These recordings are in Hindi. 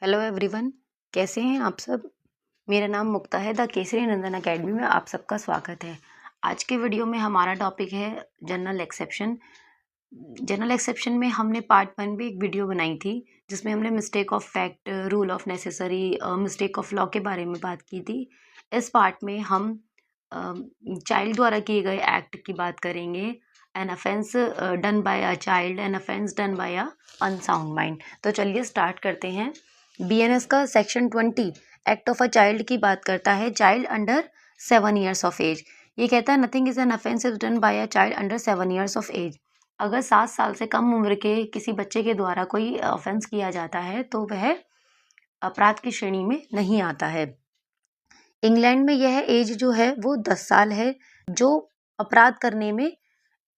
हेलो एवरीवन, कैसे हैं आप सब। मेरा नाम मुक्ता है। द केसरी नंदन एकेडमी में आप सबका स्वागत है। आज के वीडियो में हमारा टॉपिक है जनरल एक्सेप्शन। जनरल एक्सेप्शन में हमने पार्ट 1 में एक वीडियो बनाई थी जिसमें हमने mistake of fact, rule of necessary, mistake of law के बारे में बात की थी। इस पार्ट में हम चाइल्ड द्वारा किए गए एक्ट की बात करेंगे। An offence done by a child, an offence done by a unsound mind. तो चलिए स्टार्ट करते हैं। बीएनएस का section 20 act of a child की बात करता है। Child under 7 years of age, ये कहता है nothing is an offence is done by a child under 7 years of age. अगर 7 साल से कम उम्र के किसी बच्चे के द्वारा कोई ऑफेंस किया जाता है तो वह अपराध की श्रेणी में नहीं आता है। इंग्लैंड में यह एज जो है वो 10 साल है। जो अपराध करने में,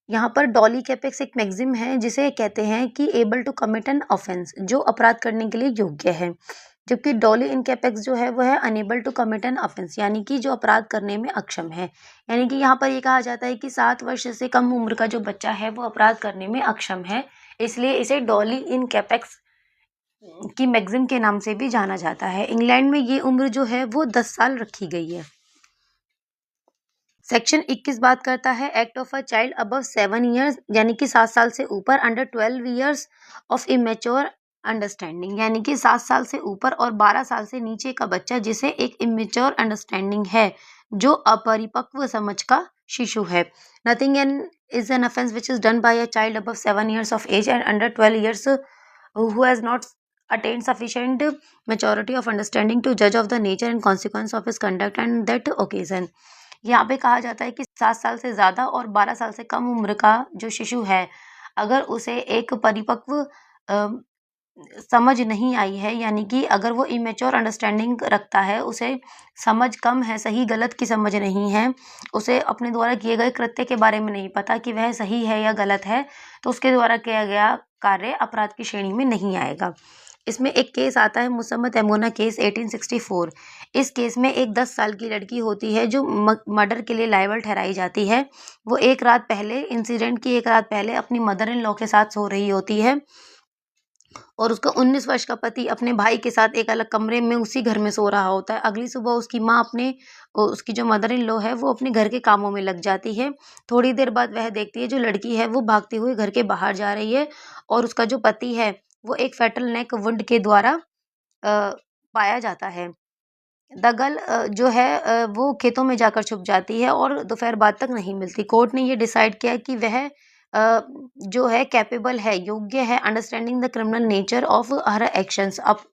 यहाँ पर डॉली कैपेक्स एक मैक्सिम है जिसे कहते हैं कि able to commit an offence, जो अपराध करने के लिए योग्य है। जबकि डॉली इन कैपेक्स जो है वह है unable to commit an offence, यानी कि जो अपराध करने में अक्षम है। यानी कि यहाँ पर ये कहा जाता है कि 7 वर्ष से कम उम्र का जो बच्चा है वो अपराध करने में अक्षम है, इसलिए इसे डॉली इन कैपेक्स की मैक्सिम के नाम से भी जाना जाता है। इंग्लैंड में ये उम्र जो है वो 10 साल रखी गई है। सेक्शन 21 बात करता है act of a child above 7 years, यानी कि 7 साल से ऊपर, under 12 years of immature understanding, यानी कि 7 साल से ऊपर और 12 साल से नीचे का बच्चा जिसे एक इमेच्योर अंडरस्टैंडिंग है, जो अपरिपक्व समझ का शिशु है। Nothing an is an offence which is done by a child above 7 years of age and under 12 years who has not attained sufficient maturity of understanding to judge of the nature and consequence of his conduct and that occasion। यहाँ पे कहा जाता है कि 7 साल से ज़्यादा और 12 साल से कम उम्र का जो शिशु है, अगर उसे एक परिपक्व समझ नहीं आई है, यानी कि अगर वो इमेच्योर अंडरस्टैंडिंग रखता है, उसे समझ कम है, सही गलत की समझ नहीं है, उसे अपने द्वारा किए गए कृत्य के बारे में नहीं पता कि वह सही है या गलत है, तो उसके द्वारा किया गया कार्य अपराध की श्रेणी में नहीं आएगा। इसमें एक केस आता है मुसम्मत एमोना केस 1864। इस केस में एक 10 साल की लड़की होती है जो मर्डर के लिए लायबल ठहराई जाती है। वो एक रात पहले, इंसिडेंट की एक रात पहले अपनी मदर इन लॉ के साथ सो रही होती है और उसका 19 वर्ष का पति अपने भाई के साथ एक अलग कमरे में उसी घर में सो रहा होता है। अगली सुबह उसकी माँ उसकी जो मदर इन लॉ है वो अपने घर के कामों में लग जाती है। थोड़ी देर बाद वह देखती है जो लड़की है वो भागते हुए घर के बाहर जा रही है और उसका जो पति है वो एक फैटल नेक वुंड के द्वारा पाया जाता है। द गर्ल जो है वो खेतों में जाकर छुप जाती है और दोपहर बाद तक नहीं मिलती। कोर्ट ने ये डिसाइड किया कि वह जो है कैपेबल है, योग्य है understanding the criminal nature of her actions up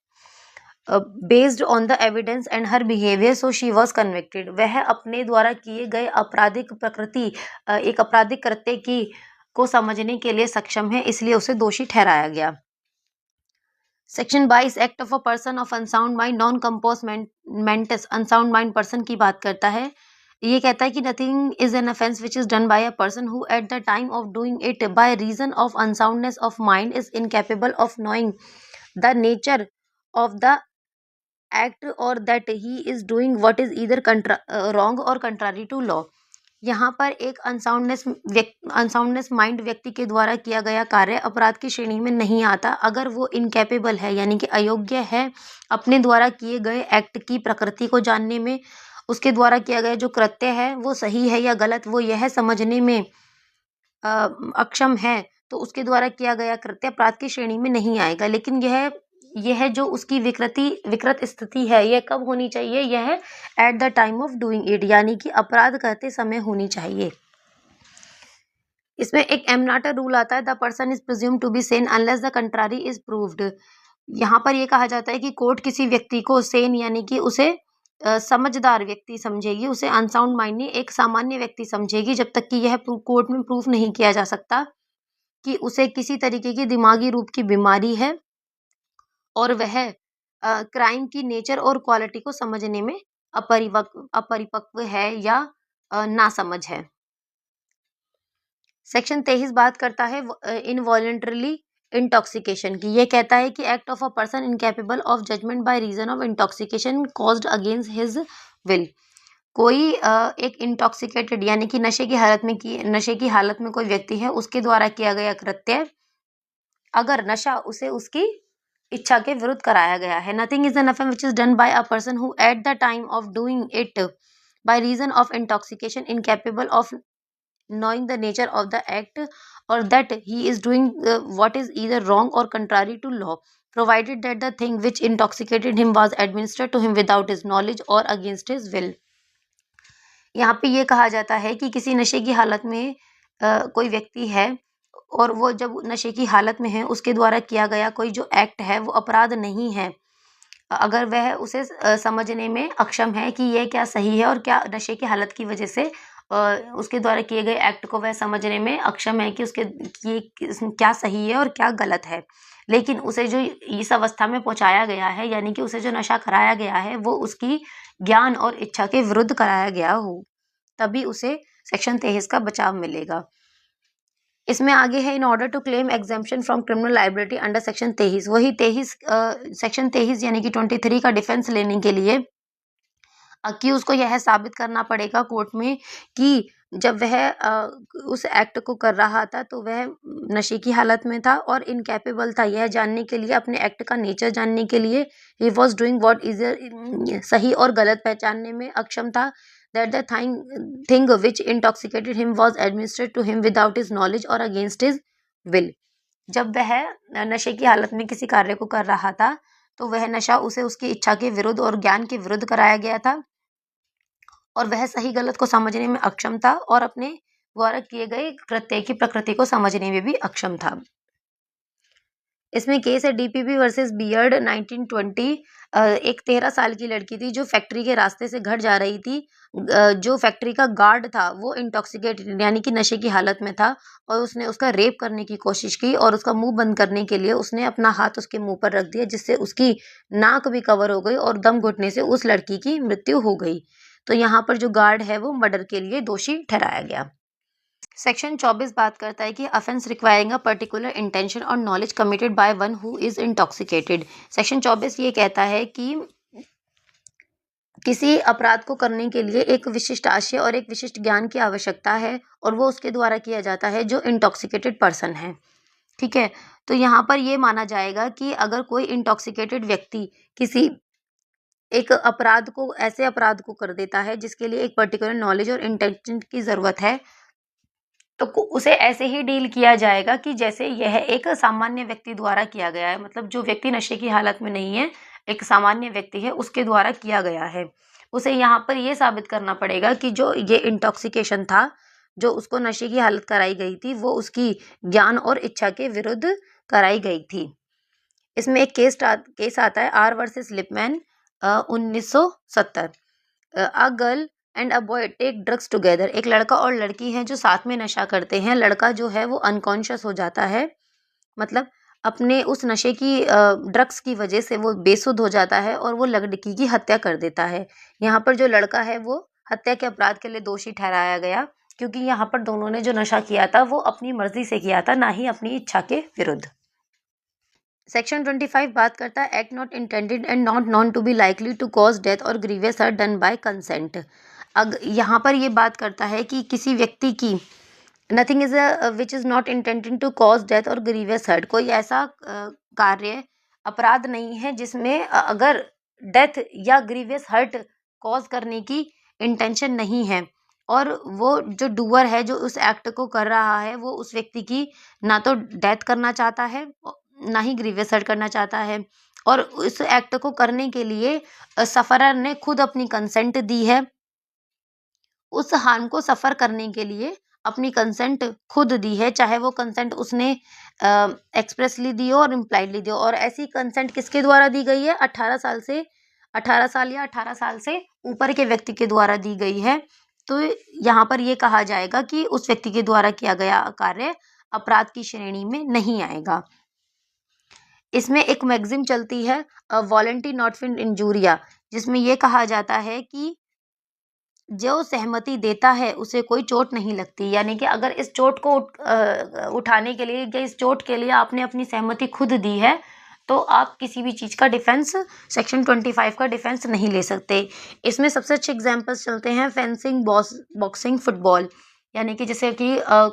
based on the evidence and her behaviour, so she was convicted. वह अपने द्वारा किए गए आपराधिक प्रकृति, एक आपराधिक कृत्य की को समझने के लिए सक्षम है, इसलिए उसे दोषी ठहराया गया। Section 22 act of a person of unsound mind non compos mentis, unsound mind person की बात करता है। ये कहता है कि nothing is an offence which is done by a person who at the time of doing it by reason of unsoundness of mind is incapable of knowing the nature of the act और that he is doing what is either wrong और कंट्रारी टू लॉ। यहाँ पर एक अनसाउंडनेस माइंड व्यक्ति के द्वारा किया गया कार्य अपराध की श्रेणी में नहीं आता अगर वो इनकैपेबल है, यानी कि अयोग्य है अपने द्वारा किए गए एक्ट की प्रकृति को जानने में। उसके द्वारा किया गया जो कृत्य है वो सही है या गलत वो यह समझने में अक्षम है, तो उसके द्वारा किया गया कृत्य अपराध की श्रेणी में नहीं आएगा। लेकिन यह जो उसकी विकृत स्थिति है, यह कब होनी चाहिए? यह eight the time of doing it, यानी कि अपराध करते समय होनी चाहिए। इसमें एक एमनाटर रूल आता है, the person is presumed to be sane unless the contrary is proved. यहाँ पर यह कहा जाता है कि कोर्ट किसी व्यक्ति को सेन, यानी कि उसे समझदार व्यक्ति समझेगी, उसे अनसाउंड माइंड एक सामान्य व्यक्ति समझेगी, जब तक कि यह कोर्ट में प्रूफ नहीं किया जा सकता कि उसे किसी तरीके की दिमागी रूप की बीमारी है और वह क्राइम की नेचर और क्वालिटी को समझने में अपरिपक्व है या नासमझ है। सेक्शन 23 बात करता है इनवॉलंटरली इंटॉक्सिकेशन की। यह कहता है कि act of a person incapable of judgment by reason of intoxication caused against his will. कोई एक इंटॉक्सिकेटेड, यानी कि नशे की हालत में कोई व्यक्ति है, उसके द्वारा किया गया कृत्य, अगर नशा उसे उसकी इच्छा के विरुद्ध कराया गया है। Nothing is an affair which is done by a person who at the time of doing it by reason of intoxication incapable of knowing the nature of the act or that he is doing what is either wrong or contrary to law, provided that the thing which intoxicated him was administered to him without his knowledge or against his will. यहाँ पे ये कहा जाता है कि किसी नशे की हालत में कोई व्यक्ति है और वो जब नशे की हालत में है उसके द्वारा किया गया कोई जो एक्ट है वो अपराध नहीं है अगर वह उसे समझने में अक्षम है कि यह क्या सही है और क्या नशे की हालत की वजह से उसके द्वारा किए गए एक्ट को वह समझने में अक्षम है कि उसके ये क्या सही है और क्या गलत है, लेकिन उसे जो इस अवस्था में पहुंचाया गया है यानी कि उसे जो नशा कराया गया है वो उसकी ज्ञान और इच्छा के विरुद्ध कराया गया हो, तभी उसे सेक्शन 23 का बचाव मिलेगा। इसमें आगे है in order to claim exemption from criminal liability under section 23, वही 23 सेक्शन 23 यानी कि 23 का डिफेंस लेने के लिए अक्यूज को यह साबित करना पड़ेगा कोर्ट में कि जब वह उस एक्ट को कर रहा था तो वह नशे की हालत में था और इनकैपेबल था यह जानने के लिए, अपने एक्ट का नेचर जानने के लिए, he was doing what is सही और गलत पहचानने में अक्षम था, that the thing which intoxicated him was administered to him without his knowledge or against his will. जब वह नशे की हालत में किसी कार्य को कर रहा था तो वह नशा उसे उसकी इच्छा के विरुद्ध और ज्ञान के विरुद्ध कराया गया था और वह सही गलत को समझने में अक्षम था और अपने द्वारा किए गए कृत्य की प्रकृति को समझने में भी अक्षम था। इसमें केस है डीपीपी वर्सेस बियर्ड 1920। एक 13 साल की लड़की थी जो फैक्ट्री के रास्ते से घर जा रही थी। जो फैक्ट्री का गार्ड था वो इंटॉक्सिकेटेड यानी कि नशे की हालत में था और उसने उसका रेप करने की कोशिश की और उसका मुंह बंद करने के लिए उसने अपना हाथ उसके मुंह पर रख दिया जिससे उसकी नाक भी कवर हो गई और दम घुटने से उस लड़की की मृत्यु हो गई। तो यहाँ पर जो गार्ड है वो मर्डर के लिए दोषी ठहराया गया। सेक्शन 24 बात करता है कि offence requiring a particular intention और knowledge committed by one who is intoxicated. Section 24 ये कहता है कि किसी अपराध को करने के लिए एक विशिष्ट आशय और एक विशिष्ट ज्ञान की आवश्यकता है और वो उसके द्वारा किया जाता है जो इंटॉक्सिकेटेड पर्सन है। ठीक है, तो यहाँ पर ये माना जाएगा कि अगर कोई इंटॉक्सिकेटेड व्यक्ति किसी एक अपराध को ऐसे अपराध को कर देता है जिसके लिए एक पर्टिकुलर नॉलेज और इंटेंशन की ज़रूरत है तो उसे ऐसे ही डील किया जाएगा कि जैसे यह एक सामान्य व्यक्ति द्वारा किया गया है, मतलब जो व्यक्ति नशे की हालत में नहीं है, एक सामान्य व्यक्ति है, उसके द्वारा किया गया है। उसे यहाँ पर यह साबित करना पड़ेगा कि जो ये इंटॉक्सिकेशन था, जो उसको नशे की हालत कराई गई थी, वो उसकी ज्ञान और इच्छा के विरुद्ध कराई गई थी। इसमें एक केस आता है R versus Lipman 1970। A girl and a boy take drugs together. एक लड़का और लड़की हैं जो साथ में नशा करते हैं। लड़का जो है वो अनकॉन्शियस हो जाता है, मतलब अपने उस नशे की ड्रग्स की वजह से वो बेसुध हो जाता है और वो लड़की की हत्या कर देता है। यहाँ पर जो लड़का है वो हत्या के अपराध के लिए दोषी ठहराया गया क्योंकि यहाँ पर दोनों ने जो नशा किया था वो अपनी मर्जी से किया था, ना ही अपनी इच्छा के विरुद्ध। सेक्शन 25 बात करता है act not intended and not known to be likely to cause death और grievous hurt done by consent. यहाँ पर ये बात करता है कि किसी व्यक्ति की nothing is which is not intended to cause death और ग्रीवियस हर्ट, कोई ऐसा कार्य अपराध नहीं है जिसमें अगर डेथ या ग्रीवियस हर्ट कॉज करने की इंटेंशन नहीं है और वो जो डूअर है जो उस एक्ट को कर रहा है वो उस व्यक्ति की ना तो डेथ करना चाहता है ना ही ग्रीवियस हर्ट करना चाहता है और उस एक्ट को करने के लिए सफरर ने खुद अपनी कंसेंट दी है। उस हार्म को सफ़र करने के लिए अपनी कंसेंट खुद दी है, चाहे वो कंसेंट उसने एक्सप्रेसली दी हो और इम्प्लाइडली दी हो। और ऐसी कंसेंट किसके द्वारा दी गई है? 18 साल या 18 साल से ऊपर के व्यक्ति के द्वारा दी गई है। तो यहाँ पर ये कहा जाएगा कि उस व्यक्ति के द्वारा किया गया कार्य अपराध की श्रेणी में नहीं आएगा। इसमें एक मैगज़ीन चलती है वॉलंटी नॉट फिन इंजूरिया, जिसमें ये कहा जाता है कि जो सहमति देता है उसे कोई चोट नहीं लगती, यानी कि अगर इस चोट को उठाने के लिए या इस चोट के लिए आपने अपनी सहमति खुद दी है तो आप किसी भी चीज़ का डिफेंस सेक्शन 25 का डिफेंस नहीं ले सकते। इसमें सबसे अच्छे एग्जांपल्स चलते हैं फेंसिंग, बॉक्सिंग, फुटबॉल। यानी कि जैसे कि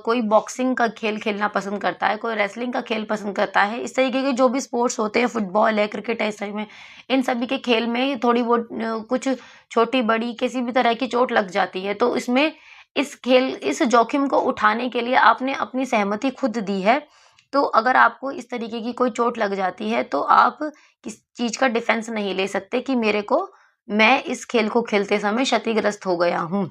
कोई बॉक्सिंग का खेल खेलना पसंद करता है, कोई रेसलिंग का खेल पसंद करता है, इस तरीके के जो भी स्पोर्ट्स होते हैं, फुटबॉल है, क्रिकेट है, इस तरह में इन सभी के खेल में थोड़ी बहुत कुछ छोटी बड़ी किसी भी तरह की चोट लग जाती है, तो इसमें इस जोखिम को उठाने के लिए आपने अपनी सहमति खुद दी है। तो अगर आपको इस तरीके की कोई चोट लग जाती है तो आप किस चीज का डिफेंस नहीं ले सकते कि मैं इस खेल को खेलते समय क्षतिग्रस्त हो गया हूँ।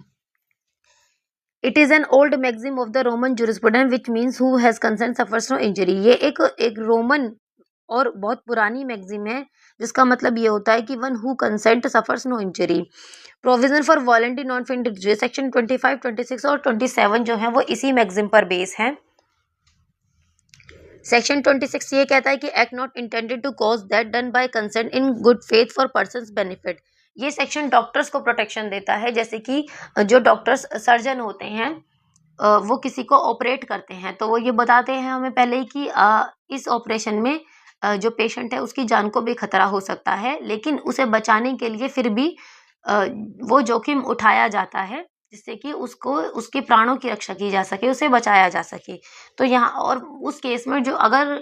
It is an old maxim of the Roman jurisprudence which means who has consent suffers no injury. ये एक रोमन और बहुत पुरानी मैक्सिम है जिसका मतलब ये होता है कि one who consent suffers no injury. Provision for voluntary non injury section 25, 26 और 27 जो है वो इसी मैक्सिम पर बेस है। सेक्शन 26 ये कहता है कि act not intended to cause that done by consent in good faith for person's benefit. ये सेक्शन डॉक्टर्स को प्रोटेक्शन देता है, जैसे कि जो डॉक्टर्स सर्जन होते हैं वो किसी को ऑपरेट करते हैं तो वो ये बताते हैं हमें पहले ही कि इस ऑपरेशन में जो पेशेंट है उसकी जान को भी खतरा हो सकता है, लेकिन उसे बचाने के लिए फिर भी वो जोखिम उठाया जाता है जिससे कि उसको उसके प्राणों की रक्षा की जा सके, उसे बचाया जा सके। तो यहाँ और उस केस में जो अगर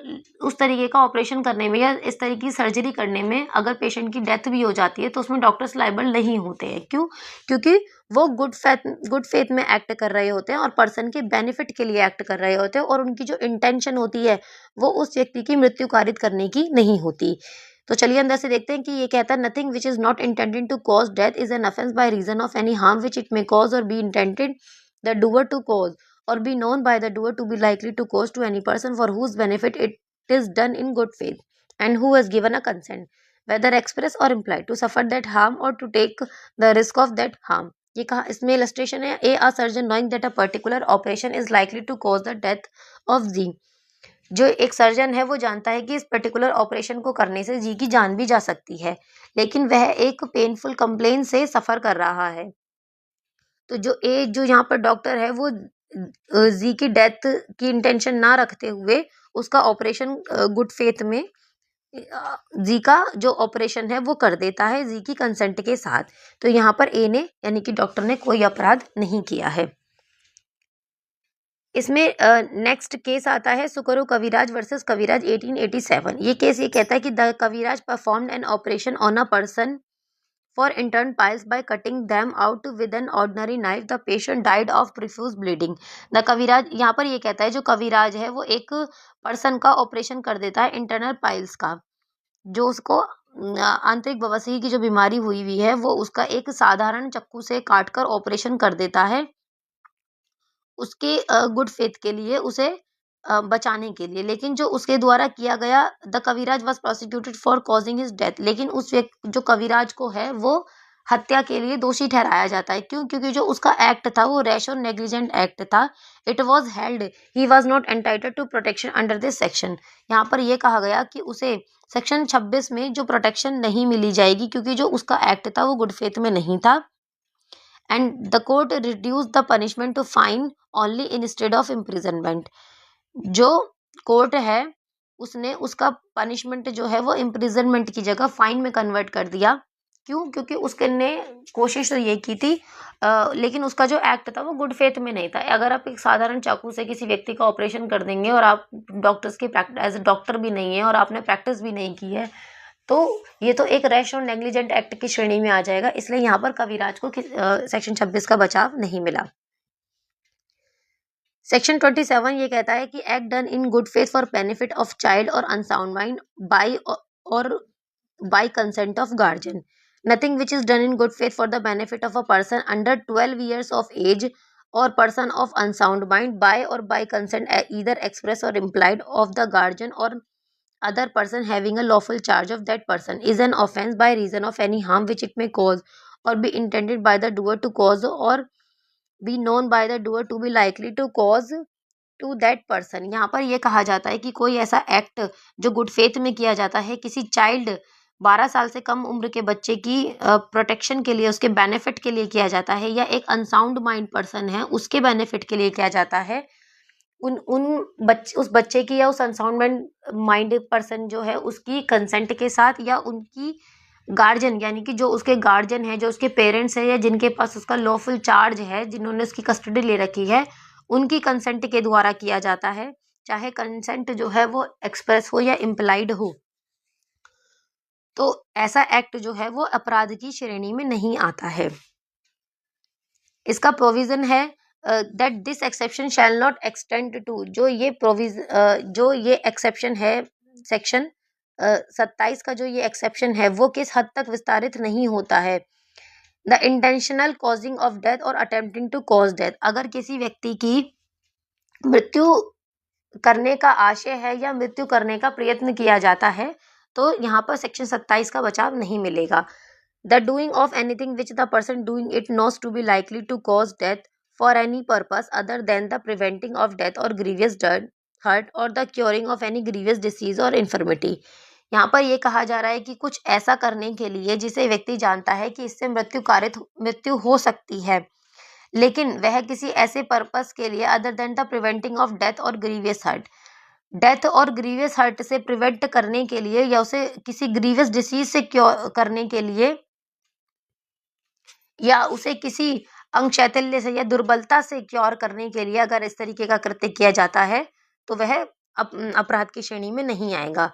उस तरीके का ऑपरेशन करने में या इस तरीके की सर्जरी करने में अगर पेशेंट की डेथ भी हो जाती है तो उसमें डॉक्टर्स लायबल नहीं होते हैं। क्यों? क्योंकि वो गुड फेथ में एक्ट कर रहे होते हैं और पर्सन के बेनिफिट के लिए एक्ट कर रहे होते हैं और उनकी जो इंटेंशन होती है वो उस व्यक्ति की मृत्यु कारित करने की नहीं होती। तो चलिए अंदर से देखते हैं कि ये कहता है nothing which is not intended to cause death is an offence by reason of any harm which it may cause और be intended the doer to cause or be known by the doer to be likely to cause to any person for whose benefit it is done in good faith and who has given a consent, whether express or implied, to suffer that harm or to take the risk of that harm। ये कहा इसमें illustration है a surgeon knowing that a particular operation is likely to cause the death of z। जो एक सर्जन है वो जानता है कि इस पर्टिकुलर ऑपरेशन को करने से जी की जान भी जा सकती है, लेकिन वह एक पेनफुल कंप्लेन से सफर कर रहा है। तो जो यहाँ पर डॉक्टर है वो जी की डेथ की इंटेंशन ना रखते हुए उसका ऑपरेशन गुड फेथ में जी का जो ऑपरेशन है वो कर देता है जी की कंसेंट के साथ। तो यहाँ पर ए ने यानी कि डॉक्टर ने कोई अपराध नहीं किया है। इसमें नेक्स्ट केस आता है सुकरू कविराज वर्सेस कविराज 1887। ये केस ये कहता है कि the Kaviraj performed an operation on a person for internal piles by cutting them out with an ordinary knife. The patient died of profuse bleeding. The कविराज यहाँ पर ये कहता है जो कविराज है वो एक पर्सन का ऑपरेशन कर देता है इंटरनल पाइल्स का, जो उसको आंतरिक बवासीर की जो बीमारी हुई है वो उसका एक साधारण चाकू से काटकर ऑपरेशन कर देता है उसके गुड फेथ के लिए, उसे बचाने के लिए। लेकिन जो उसके द्वारा किया गया the Kaviraj was prosecuted for causing his death, लेकिन उस व्यक्ति जो कविराज को है वो हत्या के लिए दोषी ठहराया जाता है। क्यों? क्योंकि जो उसका एक्ट था वो रैश और नेग्लिजेंट एक्ट था। It was held he was not entitled to protection under this section. यहाँ पर यह कहा गया कि उसे सेक्शन 26 में जो प्रोटेक्शन नहीं मिली जाएगी क्योंकि जो उसका एक्ट था वो गुड फेथ में नहीं था। And the court reduce the punishment to fine only instead of imprisonment. जो कोर्ट है उसने उसका पनिशमेंट जो है वो इम्प्रिजनमेंट की जगह फाइन में कन्वर्ट कर दिया। क्यों? क्योंकि उसके ने कोशिश तो ये की थी लेकिन उसका जो एक्ट था वो गुड फेथ में नहीं था। अगर आप एक साधारण चाकू से किसी व्यक्ति का ऑपरेशन कर देंगे और आप डॉक्टर्स की प्रैक्टिस एज ए डॉक्टर भी नहीं है और आपने प्रैक्टिस भी नहीं की है तो ये तो एक रैश और नेग्लिजेंट एक्ट की श्रेणी में आ जाएगा। इसलिए यहाँ पर कविराज को सेक्शन 26 का बचाव नहीं मिला। सेक्शन 27 ये कहता है कि act done in good faith for benefit of child और अनसाउंड माइंड बाय और by consent of guardian. Nothing which is done in good faith for the benefit of a person under 12 years of age और person of unsound mind by और बाय कंसेंट ईदर एक्सप्रेस और इम्प्लाइड ऑफ द गार्जियन और other person having a lawful charge of that person is an offense by reason of any harm which it may cause or be intended by the doer to cause or be known by the doer to be likely to cause to that person। यहाँ पर यह कहा जाता है कि कोई ऐसा एक्ट जो गुड फेथ में किया जाता है किसी चाइल्ड 12 साल से कम उम्र के बच्चे की प्रोटेक्शन के लिए उसके बेनिफिट के लिए किया जाता है या एक अनसाउंड माइंड पर्सन है उसके बेनिफिट के लिए किया जाता है, उस बच्चे की या उस अनसाउंड माइंड पर्सन जो है उसकी कंसेंट के साथ या उनकी गार्जियन यानी कि जो उसके गार्जियन है, जो उसके पेरेंट्स है या जिनके पास उसका लॉफुल चार्ज है, जिन्होंने उसकी कस्टडी ले रखी है, उनकी कंसेंट के द्वारा किया जाता है, चाहे कंसेंट जो है वो एक्सप्रेस हो या इम्प्लाइड हो। तो ऐसा एक्ट जो है वो अपराध की श्रेणी में नहीं आता है। इसका प्रोविजन है that this exception shall not extend to, जो ये एक्सेप्शन है सेक्शन 27 का, जो ये एक्सेप्शन है वो किस हद तक विस्तारित नहीं होता है। The intentional causing of death और अटेम्प्टिंग टू कॉज डेथ, अगर किसी व्यक्ति की मृत्यु करने का आशय है या मृत्यु करने का प्रयत्न किया जाता है, तो यहाँ पर सेक्शन 27 का बचाव नहीं मिलेगा। The doing of anything which the person doing it knows to be likely to cause death for any purpose other than the preventing of death और ग्रीवियस हर्ट और the curing of any grievous disease और इन्फर्मिटी। यहाँ पर यह कहा जा रहा है कि कुछ ऐसा करने के लिए जिसे व्यक्ति जानता है कि इससे मृत्यु हो सकती है, लेकिन वह किसी ऐसे पर्पस के लिए other than the preventing of death और ग्रीवियस हर्ट, डेथ और ग्रीवियस हर्ट से प्रिवेंट करने के लिए या उसे किसी ग्रीवियस डिसीज से क्योर करने के लिए या उसे किसी अंग शैथिल्य से या दुर्बलता से क्योर करने के लिए अगर इस तरीके का कृत्य किया जाता है तो वह अपराध की श्रेणी में नहीं आएगा।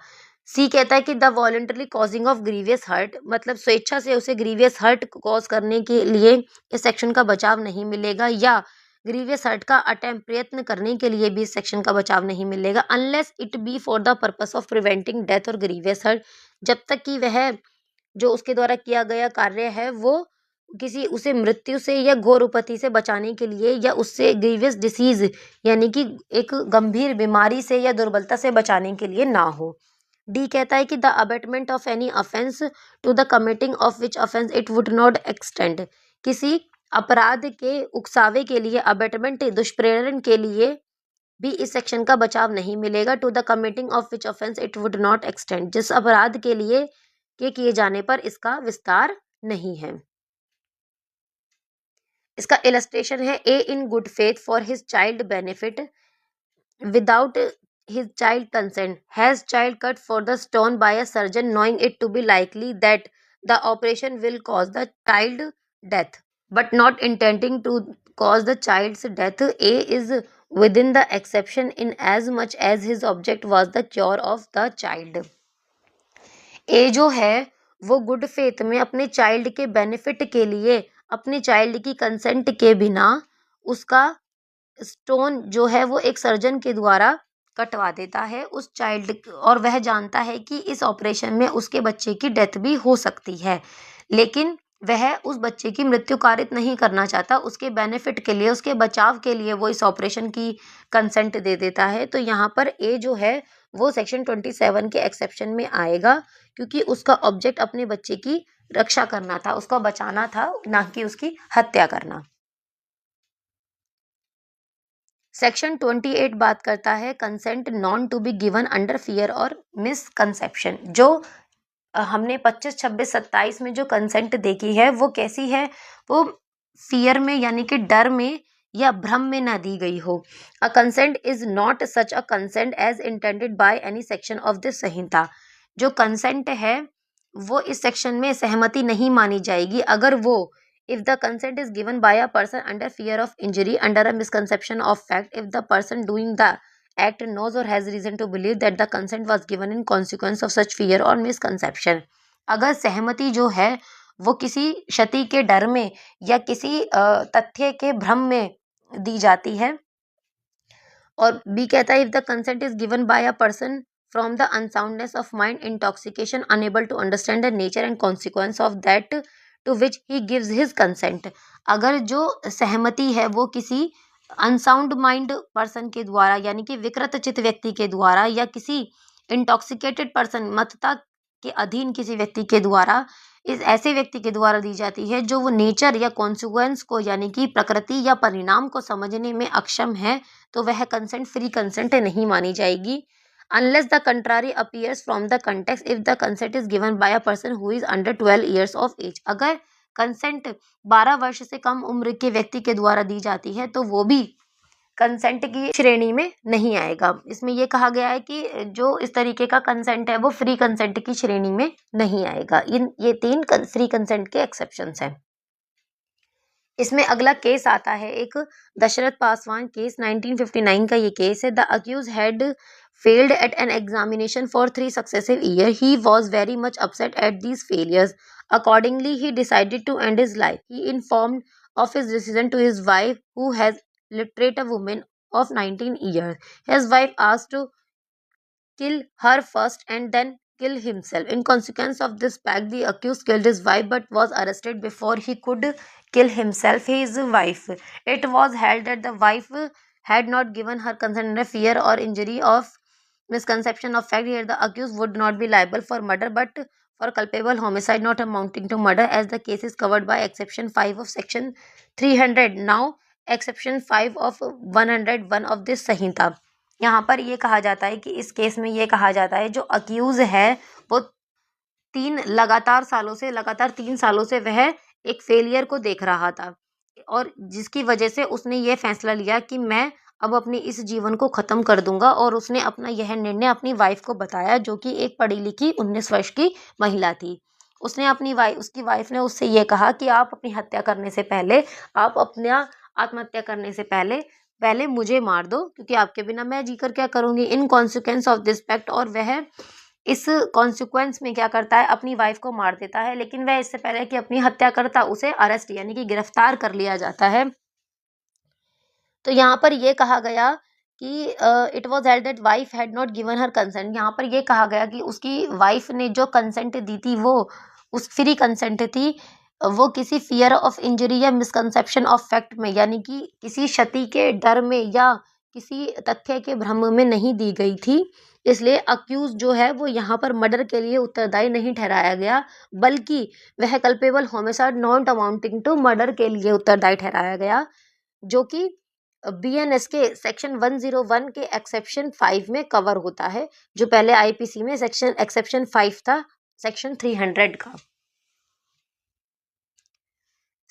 सी कहता है कि the voluntarily causing of grievous hurt, मतलब स्वेच्छा से उसे ग्रीवियस हर्ट कॉज करने के लिए इस सेक्शन का बचाव नहीं मिलेगा, या ग्रीवियस हर्ट का अटेम्प्ट प्रयत्न करने के लिए भी इस सेक्शन का बचाव नहीं मिलेगा, unless it be for the purpose of preventing death और ग्रीवियस हर्ट, जब तक कि वह जो उसके द्वारा किया गया कार्य है वो किसी उसे मृत्यु से या घोर उपति से बचाने के लिए या उससे ग्रीवियस डिसीज यानी कि एक गंभीर बीमारी से या दुर्बलता से बचाने के लिए ना हो। डी कहता है कि the abetment of any offence to the committing of which offence it would not extend, किसी अपराध के उकसावे के लिए, अबेटमेंट दुष्प्रेरण के लिए भी इस सेक्शन का बचाव नहीं मिलेगा। To the committing of which offence it would not extend, जिस अपराध के लिए के किए जाने पर इसका विस्तार नहीं है। इसका इलस्ट्रेशन है A in good faith for his child benefit without his child consent has child cut for the stone by a surgeon knowing it to be likely that the operation will cause the child death but not intending to cause the child's death. A is within the exception in as much as his object was the cure of the child. ए जो है वो गुड फेथ में अपने चाइल्ड के बेनिफिट के लिए अपने चाइल्ड की कंसेंट के बिना उसका स्टोन जो है वो एक सर्जन के द्वारा कटवा देता है उस चाइल्ड, और वह जानता है कि इस ऑपरेशन में उसके बच्चे की डेथ भी हो सकती है, लेकिन वह उस बच्चे की मृत्यु कारित नहीं करना चाहता। उसके बेनिफिट के लिए, उसके बचाव के लिए वो इस ऑपरेशन की कंसेंट दे देता है। तो यहाँ पर ए जो है वो सेक्शन 27 के एक्सेप्शन में आएगा, क्योंकि उसका ऑब्जेक्ट अपने बच्चे की रक्षा करना था, उसका बचाना था, ना कि उसकी हत्या करना। सेक्शन 28 बात करता है consent known to be given under fear और मिसकंसेप्शन। जो हमने 25, 26, 27 में जो कंसेंट देखी है वो कैसी है, वो फियर में यानी कि डर में या भ्रम में ना दी गई हो। A consent is not such a consent as intended by any section of this संहिता। जो कंसेंट है वो इस सेक्शन में सहमति नहीं मानी जाएगी अगर वो if the consent is given by a person under fear of injury, under a misconception of fact, if the person doing the act knows or has reason to believe that the consent was given in consequence of such fear or misconception। अगर सहमति जो है वो किसी क्षति के डर में या किसी तथ्य के भ्रम में दी जाती है। और बी कहता है if the consent is given by a person from the unsoundness of mind, intoxication, unable to understand the nature and consequence of that to which he gives his consent। अगर जो सहमति है वो किसी अनसाउंड माइंड पर्सन के द्वारा यानी कि विकृत चित्त व्यक्ति के द्वारा या किसी इंटॉक्सिकेटेड पर्सन मतता के अधीन किसी व्यक्ति के द्वारा, इस ऐसे व्यक्ति के द्वारा दी जाती है जो वो नेचर या कॉन्सिक्वेंस को यानी कि प्रकृति या परिणाम को समझने में अक्षम है, तो वह कंसेंट फ्री कंसेंट नहीं मानी जाएगी। Unless the contrary appears from the context, if the consent is given by a person who is under 12 years of age। अगर कंसेंट 12 वर्ष से कम उम्र के व्यक्ति के द्वारा दी जाती है तो वो भी कंसेंट की श्रेणी में नहीं आएगा। इसमें ये कहा गया है कि जो इस तरीके का कंसेंट है वो फ्री कंसेंट की श्रेणी में नहीं आएगा। ये 3 फ्री कंसेंट के एक्सेप्शंस हैं। इसमें अगला केस आता है एक दशरथ पासवान केस, 1959 का ये केस है। The accused had failed at an examination for 3 successive years. He was very much upset at these failures. Accordingly, he decided to end his life. He informed of his decision to his wife, who has literate a woman of 19 years. His wife asked to kill her first and then kill himself. In consequence of this pact, the accused killed his wife but was arrested before he could kill himself, his wife. It was held that the wife had not given her consent under fear or injury of misconception of fact. Here the accused would not be liable for murder but for culpable homicide not amounting to murder, as the case is covered by exception 5 of section 300, now exception 5 of 101 of this संहिता। यहाँ पर ये कहा जाता है कि इस केस में ये कहा जाता है जो अक्यूज है वो लगातार 3 सालों से वह एक फेलियर को देख रहा था, और जिसकी वजह से उसने ये फैसला लिया कि मैं अब अपनी इस जीवन को ख़त्म कर दूंगा, और उसने अपना यह निर्णय अपनी वाइफ को बताया, जो कि एक पढ़ी लिखी 19 वर्ष की महिला थी। उसकी वाइफ ने उससे ये कहा कि आप अपनी हत्या करने से पहले, आप अपना आत्महत्या करने से पहले मुझे मार दो, क्योंकि आपके बिना मैं जीकर क्या करूंगी। In consequence of this pact, और वह इस कॉन्सिक्वेंस में क्या करता है, अपनी वाइफ को मार देता है, लेकिन वह इससे पहले कि अपनी हत्या करता उसे अरेस्ट यानी कि गिरफ्तार कर लिया जाता है। तो यहाँ पर ये कहा गया कि it was held that wife had not given her consent. यहाँ पर ये कहा गया कि उसकी वाइफ ने जो कंसेंट दी थी वो उस फ्री कंसेंट थी, वो किसी फियर ऑफ इंजरी या मिसकंसेप्शन ऑफ फैक्ट में, यानी कि किसी क्षति के डर में या किसी तथ्य के भ्रम में नहीं दी गई थी। इसलिए अक्यूज जो है वो यहाँ पर मर्डर के लिए उत्तरदायी नहीं ठहराया गया, बल्कि वह culpable homicide not amounting to murder के लिए उत्तरदायी ठहराया गया, जो कि बीएनएस के सेक्शन 101 के एक्सेप्शन 5 में कवर होता है, जो पहले आईपीसी में एक्सेप्शन 5 था सेक्शन 300 का।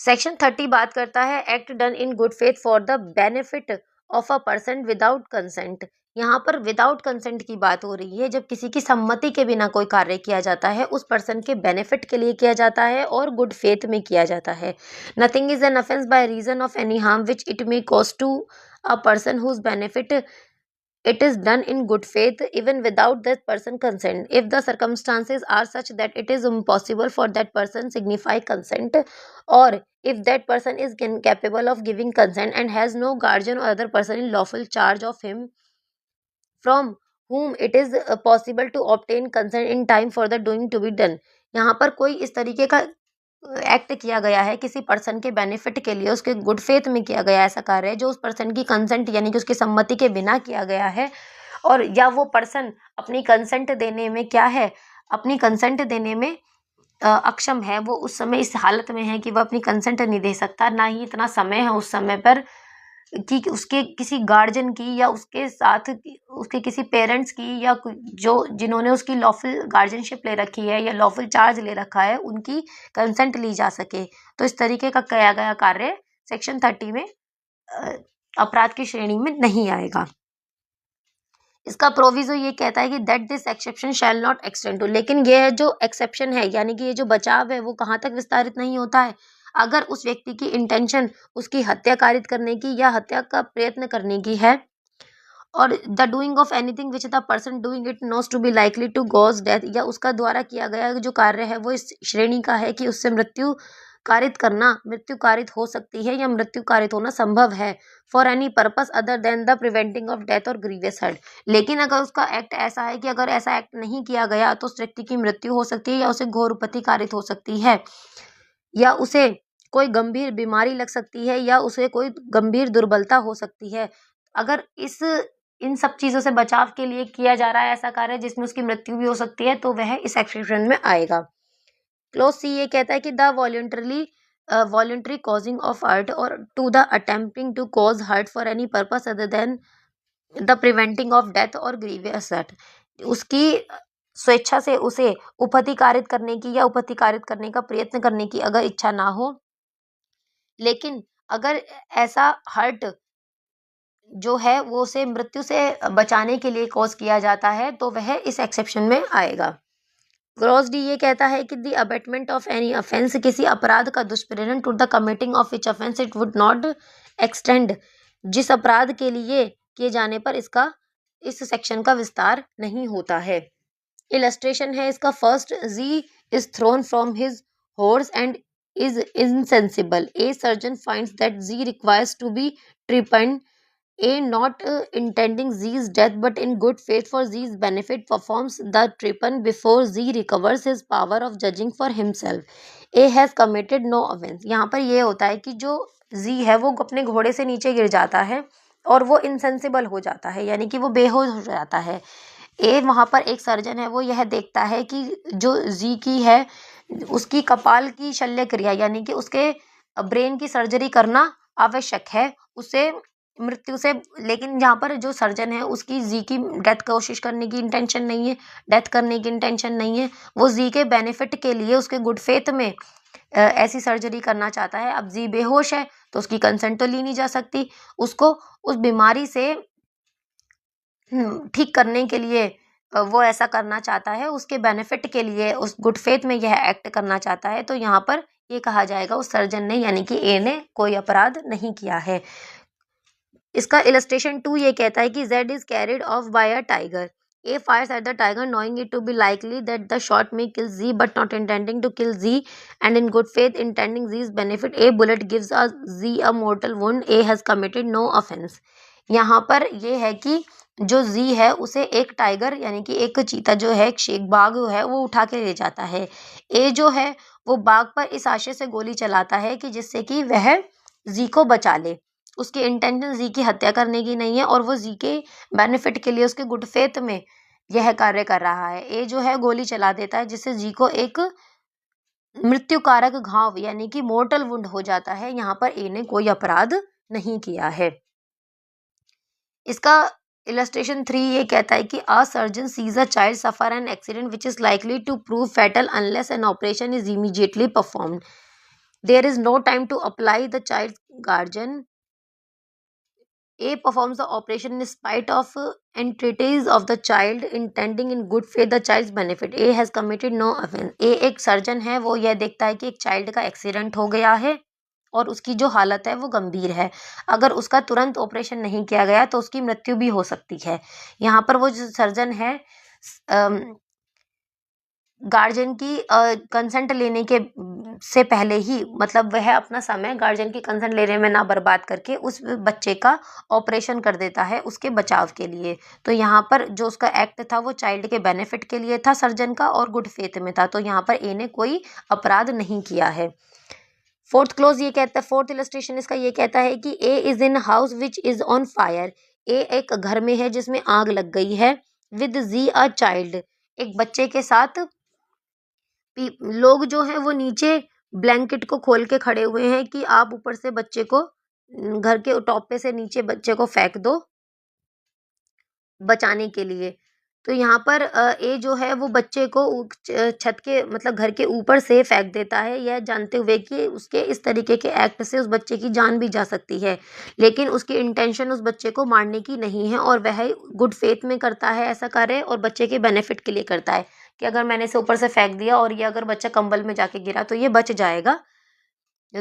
सेक्शन 30 बात करता है act done in good faith for the benefit of a person without consent. यहाँ पर विदाउट कंसेंट की बात हो रही है, जब किसी की सम्मति के बिना कोई कार्य किया जाता है, उस पर्सन के बेनिफिट के लिए किया जाता है और गुड फेथ में किया जाता है। Nothing is an offence by reason of any harm which it may cause to a person whose benefit it is done in good faith even without that person consent, if the circumstances are such that it is impossible for that person signify consent, or if that person is incapable of giving consent and has no guardian or other person in lawful charge of him from whom it is possible to obtain consent in time for the doing to be done। यहाँ पर कोई इस तरीके का एक्ट किया गया है किसी पर्सन के बेनिफिट के लिए, उसके गुड फेथ में किया गया ऐसा कार्य है जो उस पर्सन की कंसेंट यानी कि उसकी सम्मति के बिना किया गया है, और या वो पर्सन अपनी कंसेंट देने में क्या है, अपनी कंसेंट देने में अक्षम है, वो उस समय इस हालत में है कि वह अपनी कंसेंट नहीं दे सकता, ना ही इतना समय है उस समय पर कि उसके किसी गार्जियन की या उसके साथ उसके किसी पेरेंट्स की या जो जिन्होंने उसकी लॉफुल गार्जियनशिप ले रखी है या लॉफुल चार्ज ले रखा है उनकी कंसेंट ली जा सके। तो इस तरीके का किया गया कार्य सेक्शन 30 में अपराध की श्रेणी में नहीं आएगा। इसका प्रोविजो ये कहता है कि that this exception shall not extend to, लेकिन ये जो एक्सेप्शन है यानी कि ये जो बचाव है वो कहाँ तक विस्तारित नहीं होता है, अगर उस व्यक्ति की इंटेंशन उसकी हत्या कारित करने की या हत्या का प्रयत्न करने की है, और the doing of anything which the person doing it knows to be likely to cause death, या उसका द्वारा किया गया जो कार्य है वो इस श्रेणी का है कि उससे मृत्यु कारित हो सकती है या मृत्यु कारित होना संभव है, for any purpose other than the preventing of death और ग्रीवियस हर्ट। लेकिन अगर उसका एक्ट ऐसा है कि अगर ऐसा एक्ट नहीं किया गया तो उस व्यक्ति की मृत्यु हो सकती है या उसे घोर उपत्ति कारित हो सकती है, या उसे कोई गंभीर बीमारी लग सकती है या उसे कोई गंभीर दुर्बलता हो सकती है। अगर इन सब चीज़ों से बचाव के लिए किया जा रहा है ऐसा कार्य जिसमें उसकी मृत्यु भी हो सकती है, तो वह इस एक्सेप्शन में आएगा। क्लोज सी ये कहता है कि the voluntary causing of hurt और to the attempting to cause hurt for any purpose other than the preventing of death और ग्रीवियस हर्ट, उसकी स्वेच्छा से उसे उपहतिकारित करने की या उपहतिकारित करने का प्रयत्न करने की अगर इच्छा ना हो, लेकिन अगर ऐसा हर्ट जो है वो उसे मृत्यु से बचाने के लिए कॉज किया जाता है, तो वह इस एक्सेप्शन में आएगा। क्लॉज डी ये कहता है कि the abetment of any offence, किसी अपराध का दुष्प्रेरण, to the committing of which offence it would not extend, जिस अपराध के लिए किए जाने पर इसका इस सेक्शन का विस्तार नहीं होता है। इलस्ट्रेशन है इसका first, Z is thrown from his horse and is insensible, a surgeon finds that Z requires to be trepanned, A not intending Z's death but in good faith for Z's benefit performs the trepan before Z recovers his power of judging for himself. A has committed no offense. यहाँ पर ये होता है कि जो Z है वो अपने घोड़े से नीचे गिर जाता है और वो इनसेंसिबल हो जाता है, यानी कि वो बेहोश हो जाता है। ए वहाँ पर एक सर्जन है, वो यह देखता है कि जो Z की है उसकी कपाल की शल्य क्रिया यानी कि उसके ब्रेन की सर्जरी करना आवश्यक है उसे मृत्यु से, लेकिन यहाँ पर जो सर्जन है उसकी जी की डेथ कोशिश करने की इंटेंशन नहीं है, डेथ करने की इंटेंशन नहीं है, वो जी के बेनिफिट के लिए उसके गुड फेथ में ऐसी सर्जरी करना चाहता है। अब जी बेहोश है तो उसकी कंसेंट तो ली नहीं जा सकती, उसको उस बीमारी से ठीक करने के लिए वो ऐसा करना चाहता है, उसके बेनिफिट के लिए उस गुड फेथ में यह एक्ट करना चाहता है, तो यहाँ पर ये कहा जाएगा उस सर्जन ने यानी कि ए ने कोई अपराध नहीं किया है। इसका इलस्ट्रेशन 2 ये कहता है कि Z is carried off by a tiger. A fires at the tiger knowing it to be likely that the shot may kill Z but not intending to kill Z and in good faith intending Z's benefit, A bullet gives a Z a mortal wound. A has committed no offense. यहाँ पर ये है कि जो Z है उसे एक टाइगर यानी कि एक चीता जो है, एक शेख बाघ है, वो उठा के ले जाता है। A जो है वो बाघ पर इस आशय से गोली चलाता है कि जिससे कि वह Z को बचा ले। उसकी इंटेंशन जी की हत्या करने की नहीं है और वो जी के बेनिफिट के लिए उसके गुड फेथ में यह कार्य कर रहा है। ए जो है गोली चला देता है जिससे जी को एक मृत्युकारक घाव यानी कि मोर्टल वुंड हो जाता है। यहाँ पर ए ने कोई अपराध नहीं किया है। इसका इलस्ट्रेशन 3 ये कहता है कि a surgeon sees a child suffer an accident which is likely to prove fatal unless an operation is immediately performed, there is no time to apply the child guardian, A performs the operation in spite of entreaties of the child, intending in good faith the child's benefit. A has committed no offense. A एक सर्जन है, वो यह देखता है कि एक चाइल्ड का एक्सीडेंट हो गया है और उसकी जो हालत है वो गंभीर है। अगर उसका तुरंत ऑपरेशन नहीं किया गया तो उसकी मृत्यु भी हो सकती है। यहाँ पर वो जो सर्जन है गार्जियन की कंसेंट लेने के से पहले ही, मतलब वह अपना समय गार्जियन की कंसेंट लेने में ना बर्बाद करके उस बच्चे का ऑपरेशन कर देता है उसके बचाव के लिए। तो यहाँ पर जो उसका एक्ट था वो चाइल्ड के बेनिफिट के लिए था सर्जन का और गुड फेथ में था, तो यहाँ पर ए ने कोई अपराध नहीं किया है। फोर्थ क्लोज ये कहता है, फोर्थ इलस्ट्रेशन इसका ये कहता है कि A is in house which is on fire. A एक घर में है जिसमें आग लग गई है। विद जी अ चाइल्ड, एक बच्चे के साथ लोग जो हैं वो नीचे ब्लैंकेट को खोल के खड़े हुए हैं कि आप ऊपर से बच्चे को घर के टॉप पे से नीचे बच्चे को फेंक दो बचाने के लिए। तो यहाँ पर ए जो है वो बच्चे को छत के मतलब घर के ऊपर से फेंक देता है, यह जानते हुए कि उसके इस तरीके के एक्ट से उस बच्चे की जान भी जा सकती है, लेकिन उसकी इंटेंशन उस बच्चे को मारने की नहीं है और वह गुड फेथ में करता है ऐसा कार्य और बच्चे के बेनिफिट के लिए करता है कि अगर मैंने इसे ऊपर से फेंक दिया और ये अगर बच्चा कंबल में जाके गिरा तो ये बच जाएगा।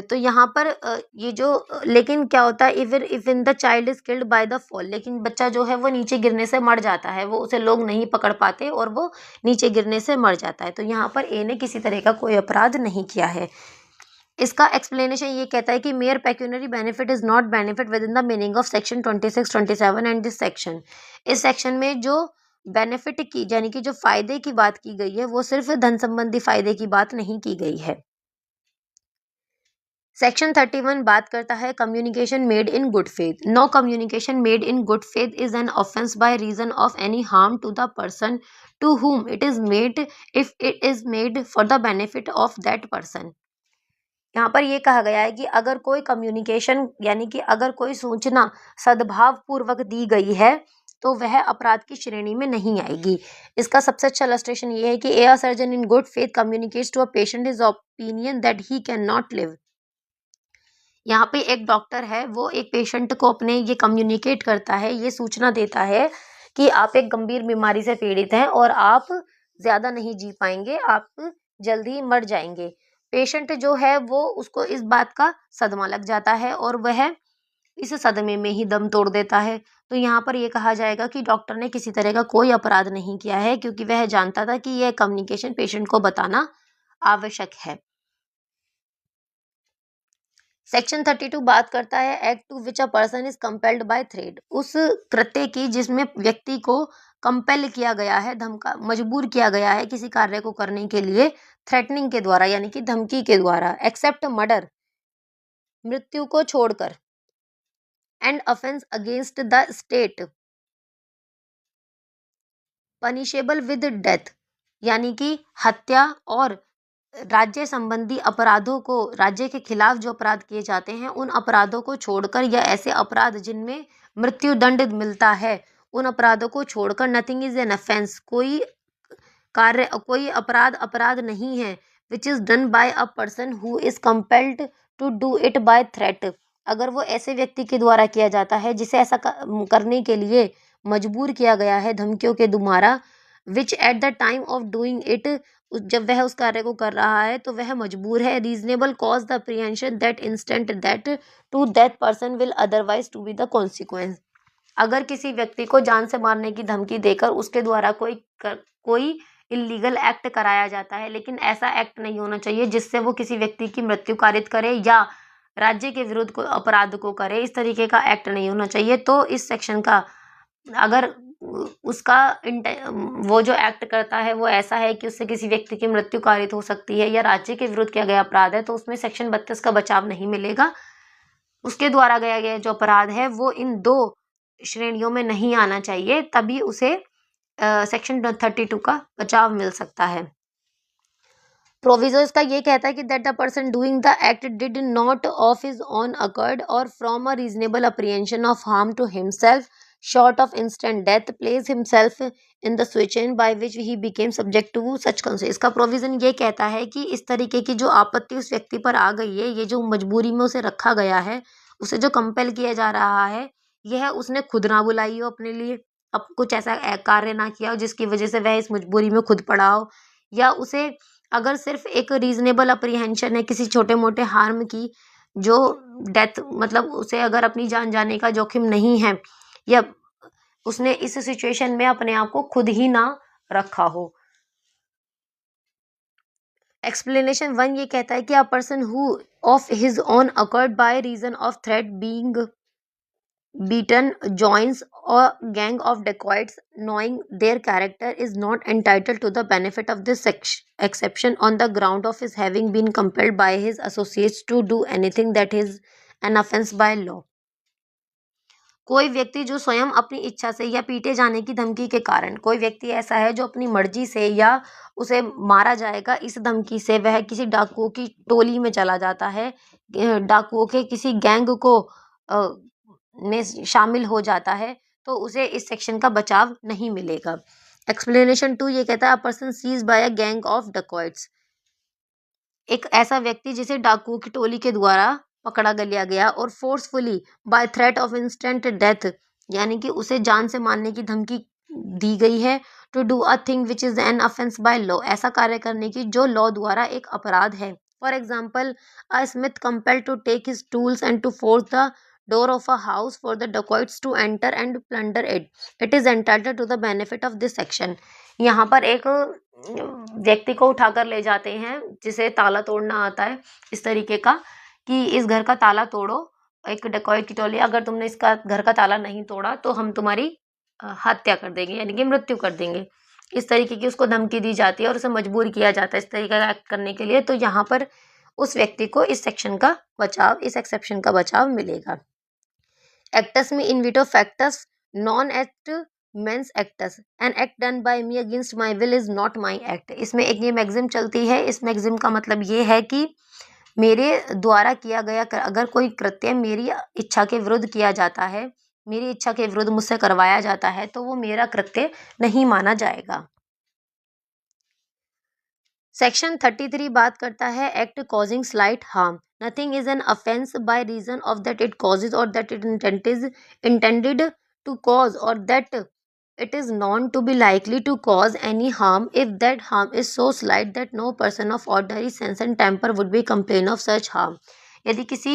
तो यहाँ पर ये जो लेकिन क्या होता है, if in the child is killed by the fall, लेकिन बच्चा जो है वो नीचे गिरने से मर जाता है, वो उसे लोग नहीं पकड़ पाते और वो नीचे गिरने से मर जाता है। तो यहाँ पर ए ने किसी तरह का कोई अपराध नहीं किया है। इसका एक्सप्लेनेशन ये कहता है कि mayor pecuniary benefit is not benefit with in the meaning of section 26, 27 and this section. इस सेक्शन में जो बेनिफिट की यानी कि जो फायदे की बात की गई है वो सिर्फ धन संबंधी फायदे की बात नहीं की गई है। सेक्शन 31 बात करता है communication made in good faith. No communication made in good faith is an offence by reason of any harm to the person to whom it is made if it is made for the benefit of that person। यहाँ पर ये कहा गया है कि अगर कोई कम्युनिकेशन यानी कि अगर कोई सूचना सद्भाव पूर्वक दी गई है तो वह अपराध की श्रेणी में नहीं आएगी। इसका सबसे अच्छा इलस्ट्रेशन ये है कि a surgeon in good faith communicates to a patient his opinion that he can not live. यहाँ पे एक डॉक्टर है, वो एक पेशेंट को अपने ये कम्युनिकेट करता है, ये सूचना देता है कि आप एक गंभीर बीमारी से पीड़ित हैं और आप ज़्यादा नहीं जी पाएंगे, आप जल्दी ही मर जाएंगे। पेशेंट जो है वो उसको इस बात का सदमा लग जाता है और वह इस सदमे में ही दम तोड़ देता है। तो यहाँ पर ये कहा जाएगा कि डॉक्टर ने किसी तरह का कोई अपराध नहीं किया है, क्योंकि वह जानता था कि यह कम्युनिकेशन पेशेंट को बताना आवश्यक है। सेक्शन 32 बात करता है act to which a person is compelled by threat, उस कृत्य की जिसमें व्यक्ति को कंपेल किया गया है, धमका मजबूर किया गया है किसी कार्य को करने के लिए थ्रेटनिंग के द्वारा, यानी कि धमकी के द्वारा, एक्सेप्ट मर्डर, मृत्यु को छोड़कर, and offence against the state punishable with death, यानी कि हत्या और राज्य संबंधी अपराधों को, राज्य के खिलाफ जो अपराध किए जाते हैं उन अपराधों को छोड़कर, या ऐसे अपराध जिनमें मृत्यु दंड मिलता है उन अपराधों को छोड़कर, नथिंग इज एन ऑफेंस, कोई कार्य, कोई अपराध नहीं है, which is done by a person who is compelled to do it by threat, अगर वो ऐसे व्यक्ति के द्वारा किया जाता है जिसे ऐसा करने के लिए मजबूर किया गया है धमकियों के द्वारा, which at the time of doing it, जब वह उस कार्य को कर रहा है तो वह मजबूर है, reasonable cause the apprehension that instant that to that person will otherwise to be the consequence, अगर किसी व्यक्ति को जान से मारने की धमकी देकर उसके द्वारा कोई इलीगल एक्ट कराया जाता है, लेकिन ऐसा एक्ट नहीं होना चाहिए जिससे वो किसी व्यक्ति की मृत्यु कारित करे या राज्य के विरुद्ध कोई अपराध को करे, इस तरीके का एक्ट नहीं होना चाहिए। तो इस सेक्शन का अगर उसका वो जो एक्ट करता है वो ऐसा है कि उससे किसी व्यक्ति की मृत्यु कारित हो सकती है या राज्य के विरुद्ध किया गया अपराध है, तो उसमें सेक्शन 32 का बचाव नहीं मिलेगा। उसके द्वारा गया जो अपराध है वो इन 2 श्रेणियों में नहीं आना चाहिए, तभी उसे सेक्शन 32 का बचाव मिल सकता है। प्रोविजो इसका ये कहता है कि that the person doing the act did not of his own accord और from a reasonable apprehension of harm to himself short of instant death place himself in the situation by which he became subject to such consequences। इसका प्रोविजन ये कहता है कि इस तरीके की जो आपत्ति उस व्यक्ति पर आ गई है, ये जो मजबूरी में उसे रखा गया है, उसे जो कंपेल किया जा रहा है, यह उसने खुद ना बुलाई हो अपने लिए, अब कुछ ऐसा कार्य ना किया हो जिसकी वजह से वह इस मजबूरी में खुद पड़ा हो, या उसे अगर सिर्फ एक रीजनेबल अप्रीहेंशन है किसी छोटे मोटे हार्म की, जो डेथ मतलब उसे अगर अपनी जान जाने का जोखिम नहीं है, या उसने इस सिचुएशन में अपने आप को खुद ही ना रखा हो। एक्सप्लेनेशन 1 ये कहता है कि a person who of his own accord by reason of threat being beaten joins a gang of dacoits knowing their character is not entitled to the benefit of this exception on the ground of his having been compelled by his associates to do anything that is an offense by law। कोई व्यक्ति जो स्वयं अपनी इच्छा से या पीटे जाने की धमकी के कारण, कोई व्यक्ति ऐसा है जो अपनी मर्जी से या उसे मारा जाएगा इस धमकी से वह किसी डाकुओं की टोली में चला जाता है, डाकुओं के किसी गैंग को में शामिल हो जाता है, तो उसे इस सेक्शन का बचाव नहीं मिलेगा। एक्सप्लेनेशन 2 ये कहता है a person seize by a gang of dacoits, एक ऐसा व्यक्ति जिसे डाकुओं की टोली के द्वारा पकड़ा लिया गया और forcefully by threat of instant death, यानी कि उसे जान से मारने की धमकी दी गई है, to do a thing which is an offence by law, ऐसा कार्य करने की जो लॉ द्वारा एक अपराध है। For example a smith compelled to take his tools and to force the door of a house for the dacoits to enter and plunder it, it is entitled to the benefit of this section. यहाँ पर एक व्यक्ति को उठाकर ले जाते हैं जिसे ताला तोड़ना आता है, इस तरीके का कि इस घर का ताला तोड़ो, एक डकॉइट की टोली, अगर तुमने इसका घर का ताला नहीं तोड़ा तो हम तुम्हारी हत्या कर देंगे, यानी कि मृत्यु कर देंगे, इस तरीके की उसको धमकी दी जाती है और उसे मजबूर किया जाता है इस तरीके का एक्ट करने के लिए। तो यहाँ पर उस व्यक्ति को इस सेक्शन का बचाव, इस एक्सेप्शन का बचाव मिलेगा। एक्टस में इन विटो फैक्टस नॉन एक्ट मेंस एक्टस, an act done by me against my will is not my act. इसमें एक ये मैगजिम चलती है, इस मैगजिम का मतलब ये है कि मेरे द्वारा किया गया अगर कोई कृत्य मेरी इच्छा के विरुद्ध किया जाता है, मेरी इच्छा के विरुद्ध मुझसे करवाया जाता है, तो वो मेरा कृत्य नहीं माना जाएगा। सेक्शन 33 बात करता है act causing slight harm. Nothing is an offence by reason of that it causes और that it intended to cause और that it is known to be likely to cause any harm if that harm is so slight that no person of ordinary sense and temper would be complain of such harm। यदि किसी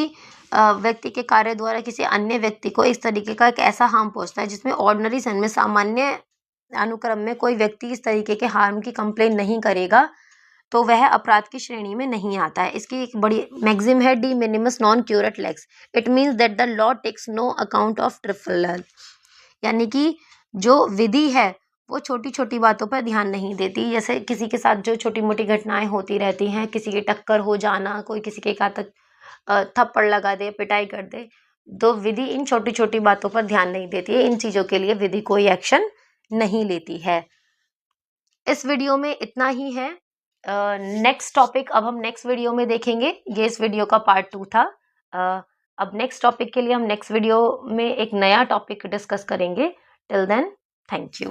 व्यक्ति के कार्य द्वारा किसी अन्य व्यक्ति को इस तरीके का एक ऐसा हार्म पहुंचता है जिसमें ऑर्डिनरी सेंस में सामान्य अनुक्रम में कोई व्यक्ति इस तरीके के हार्म की कंप्लेन नहीं करेगा तो वह अपराध की श्रेणी में नहीं आता है। इसकी एक बड़ी मैक्सिम है de minimis non curat lex. It means that the law takes no account of trifle, यानी कि जो विधि है वो छोटी छोटी बातों पर ध्यान नहीं देती। जैसे किसी के साथ जो छोटी मोटी घटनाएं होती रहती हैं, किसी की टक्कर हो जाना, कोई किसी के घातक थप्पड़ लगा दे, पिटाई कर दे, तो विधि इन छोटी छोटी बातों पर ध्यान नहीं देती है। इन चीज़ों के लिए विधि कोई एक्शन नहीं लेती है। इस वीडियो में इतना ही है। नेक्स्ट टॉपिक अब हम नेक्स्ट वीडियो में देखेंगे। ये इस वीडियो का पार्ट 2 था। अब नेक्स्ट टॉपिक के लिए हम नेक्स्ट वीडियो में एक नया टॉपिक डिस्कस करेंगे। Till then, thank you.